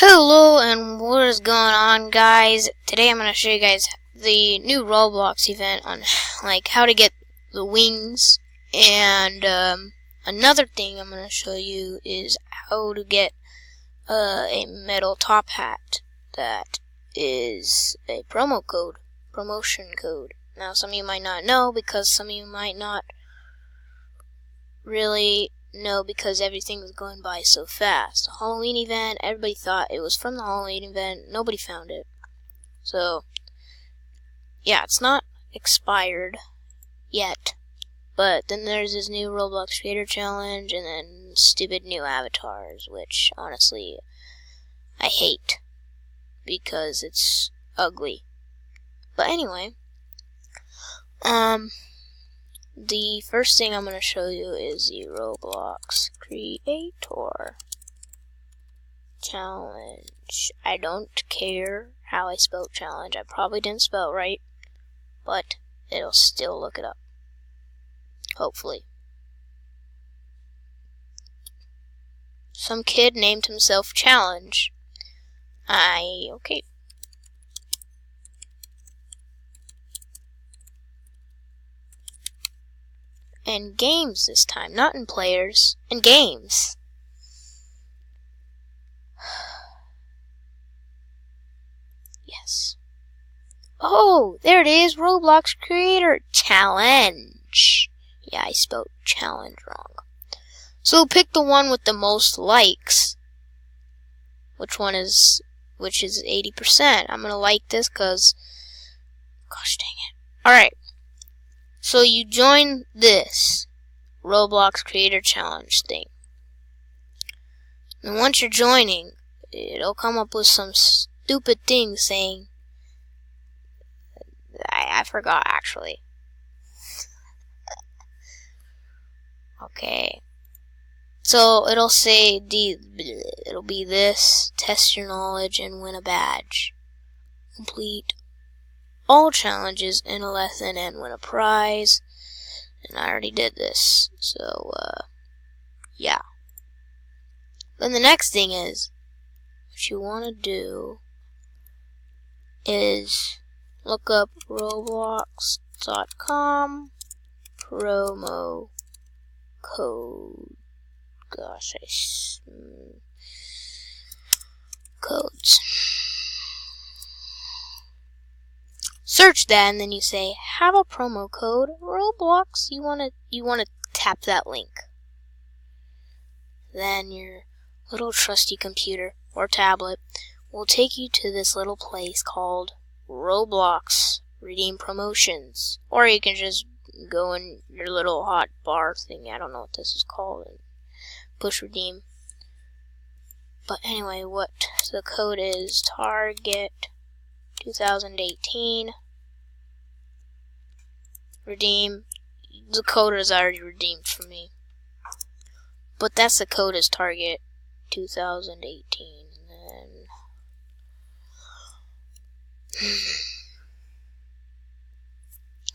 Hello and what is going on, guys? Today I'm going to show you guys the new Roblox event on like how to get the wings, and another thing I'm going to show you is how to get a metal top hat that is a promotion code. Now some of you might not know, because some of you might not really know, because everything was going by so fast. The Halloween event, everybody thought it was from the Halloween event. Nobody found it. So, yeah, it's not expired yet. But then there's this new Roblox Creator Challenge, and then stupid new avatars, which, honestly, I hate, because it's ugly. But anyway, the first thing I'm going to show you is the Roblox Creator Challenge. I don't care how I spelled challenge. I probably didn't spell it right, but it'll still look it up. Hopefully. Some kid named himself Challenge. Okay. And games this time, not in players, in games. Yes. Oh, there it is, Roblox Creator Challenge. Yeah, I spelled challenge wrong. So pick the one with the most likes. Which is 80%. I'm gonna like this because, gosh dang it. Alright. So you join this Roblox Creator Challenge thing. And once you're joining, it'll come up with some stupid thing saying, I forgot actually. Okay. So it'll say, it'll be this, test your knowledge and win a badge. Complete all challenges in a lesson and win a prize. And I already did this, so yeah. Then the next thing is, what you want to do is look up roblox.com promo code. Gosh, codes. Search that, and then you say, have a promo code Roblox. You wanna tap that link. Then your little trusty computer or tablet will take you to this little place called Roblox Redeem Promotions. Or you can just go in your little hot bar thing, I don't know what this is called, and push redeem. But anyway, what the code is, Target 2018 redeem. The code is already redeemed for me, but that's the code is Target 2018.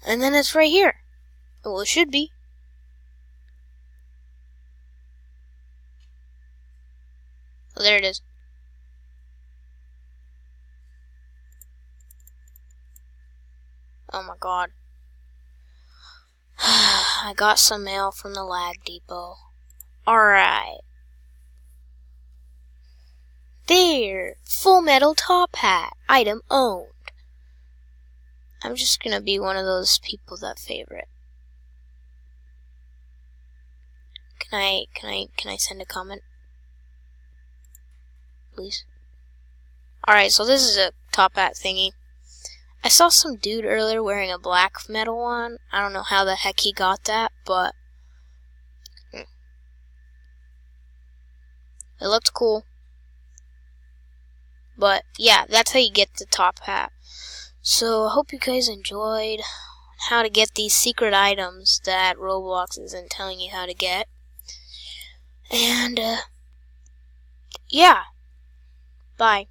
And then it's right here. Well, it should be. Oh, there it is. Oh my god. I got some mail from the Lag Depot. Alright. There! Full metal top hat. Item owned. I'm just gonna be one of those people that favorite. Can I send a comment? Please? Alright, so this is a top hat thingy. I saw some dude earlier wearing a black metal one. I don't know how the heck he got that, but it looked cool. But yeah, that's how you get the top hat. So I hope you guys enjoyed how to get these secret items that Roblox isn't telling you how to get. And yeah, bye.